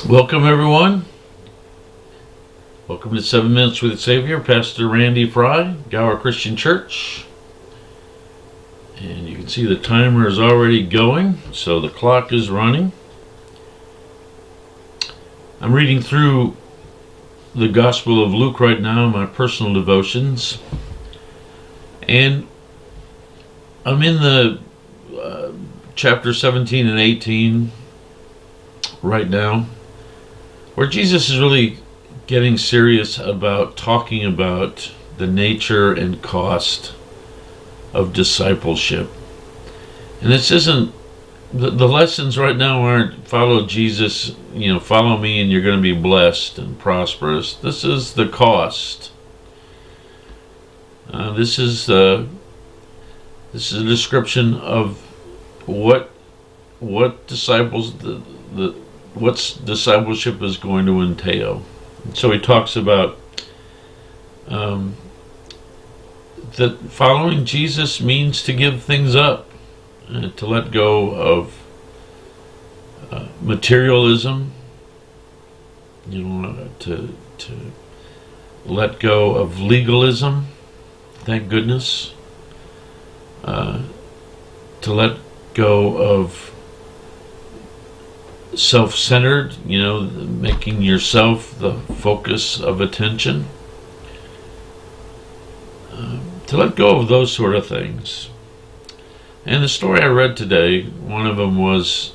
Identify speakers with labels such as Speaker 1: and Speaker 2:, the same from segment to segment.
Speaker 1: Welcome, everyone. Welcome to 7 Minutes with the Savior. Pastor Randy Fry, Gower Christian Church. And you can see the timer is already going, so the clock is running. I'm reading through the Gospel of Luke right now, my personal devotions. And I'm in the chapter 17 and 18 right now, where Jesus is really getting serious about talking about the nature and cost of discipleship. And this isn't, the lessons right now aren't follow Jesus, follow me and you're going to be blessed and prosperous. This is the cost. This is a description of what discipleship is going to entail. So he talks about that following Jesus means to give things up, to let go of materialism, to let go of legalism, thank goodness, to let go of self-centered, making yourself the focus of attention, to let go of those sort of things. And the story I read today, one of them was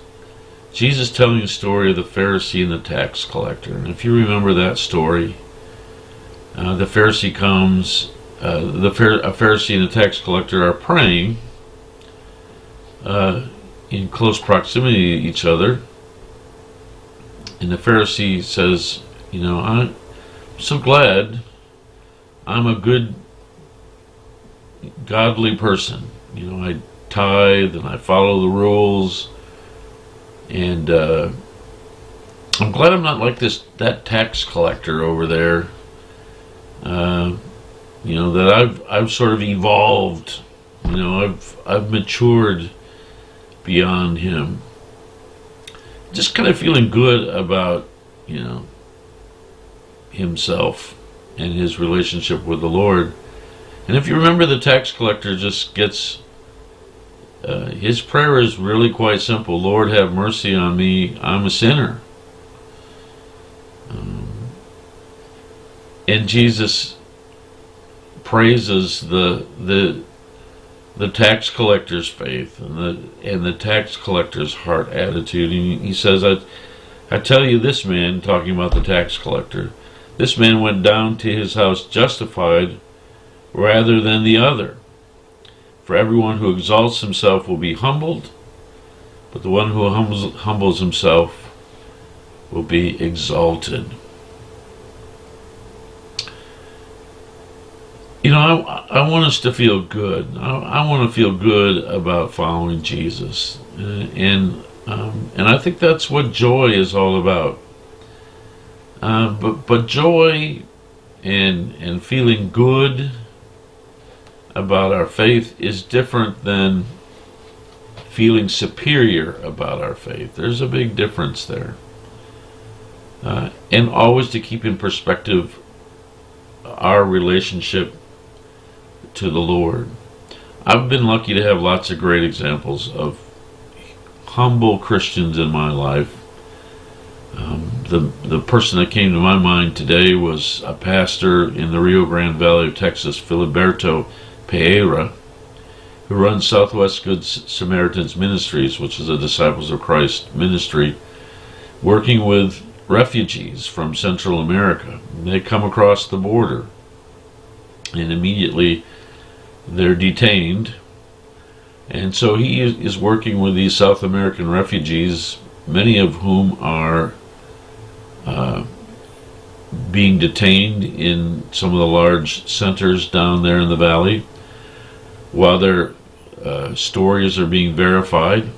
Speaker 1: Jesus telling the story of the Pharisee and the tax collector. And if you remember that story, the Pharisee comes, a Pharisee and a tax collector are praying in close proximity to each other. And the Pharisee says, I'm so glad I'm a good, godly person. I tithe and I follow the rules. And I'm glad I'm not like that tax collector over there. That I've sort of evolved. I've matured beyond him. Just kind of feeling good about, himself and his relationship with the Lord. And if you remember, the tax collector just gets, his prayer is really quite simple. Lord, have mercy on me. I'm a sinner. And Jesus praises the tax collector's faith and the tax collector's heart attitude. And he says, I tell you, this man, talking about the tax collector, this man went down to his house justified rather than the other. For everyone who exalts himself will be humbled, but the one who humbles himself will be exalted. I want us to feel good. I want to feel good about following Jesus, and I think that's what joy is all about. But joy and feeling good about our faith is different than feeling superior about our faith. There's a big difference there, and always to keep in perspective our relationship to the Lord. I've been lucky to have lots of great examples of humble Christians in my life. The person that came to my mind today was a pastor in the Rio Grande Valley of Texas, Filiberto Pereira, who runs Southwest Good Samaritans Ministries, which is a Disciples of Christ ministry, working with refugees from Central America. They come across the border, and immediately they're detained. And so he is working with these South American refugees, many of whom are being detained in some of the large centers down there in the valley, while their stories are being verified.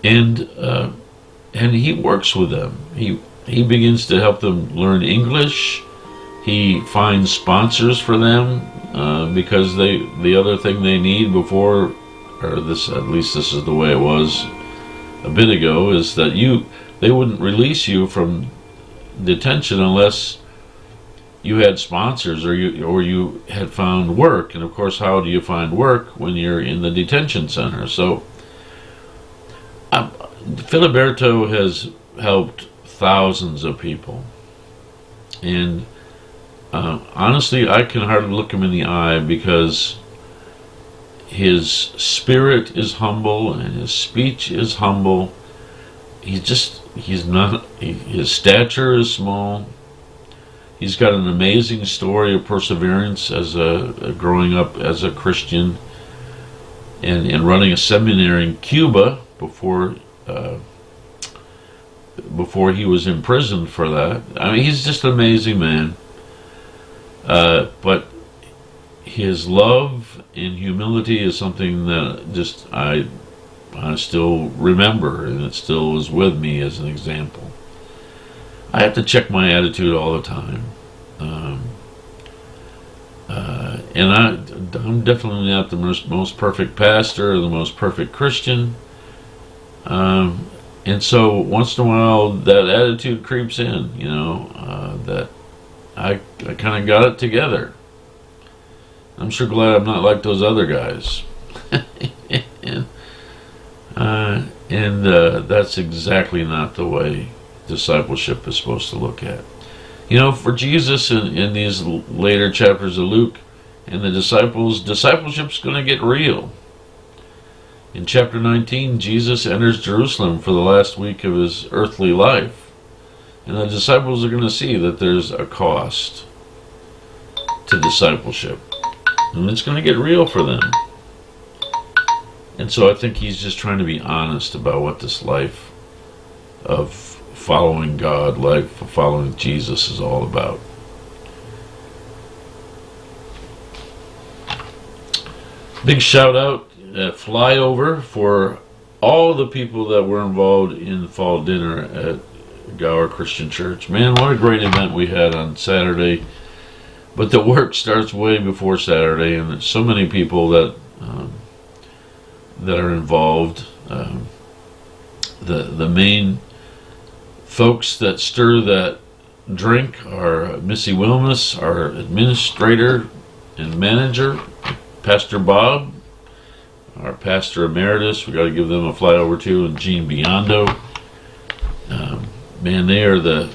Speaker 1: And he works with them. He begins to help them learn English. He finds sponsors for them because the other thing they need before, or this, at least this is the way it was a bit ago, is that they wouldn't release you from detention unless you had sponsors or you had found work. And of course, how do you find work when you're in the detention center? So Filiberto has helped thousands of people, and honestly, I can hardly look him in the eye, because his spirit is humble and his speech is humble. His stature is small. He's got an amazing story of perseverance as growing up as a Christian, and running a seminary in Cuba before he was imprisoned for that. I mean, he's just an amazing man. But his love and humility is something that just I still remember, and it still is with me as an example. I have to check my attitude all the time. And I'm definitely not the most perfect pastor or the most perfect Christian. And so once in a while that attitude creeps in, that I kind of got it together. I'm sure glad I'm not like those other guys. and that's exactly not the way discipleship is supposed to look at. For Jesus in these later chapters of Luke and the disciples, discipleship's going to get real. In chapter 19, Jesus enters Jerusalem for the last week of his earthly life, and the disciples are going to see that there's a cost to discipleship, and it's going to get real for them. And so I think he's just trying to be honest about what this life of following God, life of following Jesus is all about. Big shout out, flyover for all the people that were involved in the fall dinner at Gower Christian Church. Man, what a great event we had on Saturday. But the work starts way before Saturday, and there's so many people that are involved. The main folks that stir that drink are Missy Wilmus, our administrator and manager, Pastor Bob, our pastor emeritus. We got to give them a flyover too, and Gene Biondo. Man, they're the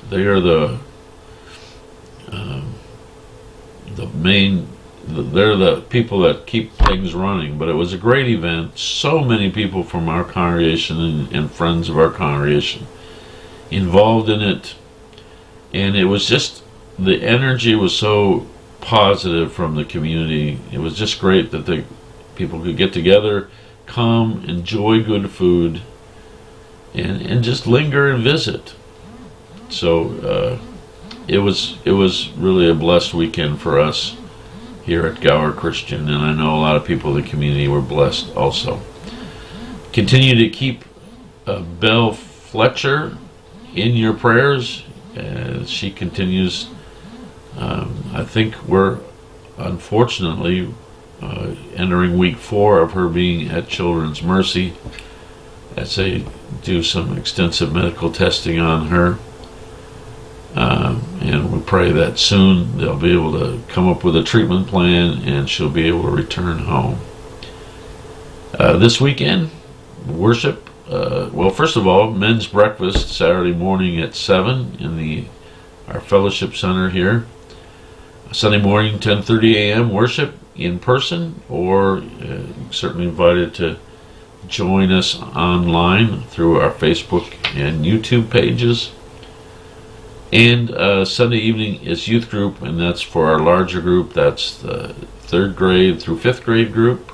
Speaker 1: people that keep things running. But it was a great event. So many people from our congregation and friends of our congregation involved in it, and it was just, the energy was so positive from the community. It was just great that the people could get together, come, enjoy good food, and just linger and visit. So it was really a blessed weekend for us here at Gower Christian, and I know a lot of people in the community were blessed also. Continue to keep Belle Fletcher in your prayers as she continues. I think we're unfortunately entering week 4 of her being at Children's Mercy as they do some extensive medical testing on her. And we pray that soon they'll be able to come up with a treatment plan and she'll be able to return home. This weekend, worship. Well, first of all, men's breakfast Saturday morning at 7 in our fellowship center here. Sunday morning, 10:30 a.m. worship in person, or certainly invited to join us online through our Facebook and YouTube pages. And Sunday evening is youth group, and that's for our larger group. That's the 3rd grade through 5th grade group,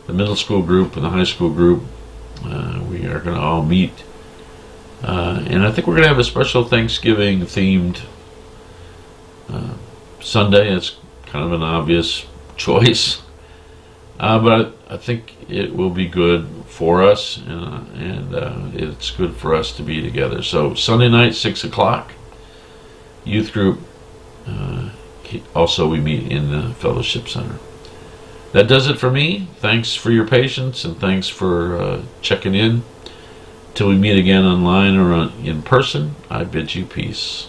Speaker 1: the middle school group, and the high school group. We are going to all meet. And I think we're going to have a special Thanksgiving themed Sunday. It's kind of an obvious choice. But I think it will be good for us, and it's good for us to be together. So Sunday night, 6 o'clock, youth group. Also, we meet in the fellowship center. That does it for me. Thanks for your patience, and thanks for checking in. Till we meet again online or in person, I bid you peace.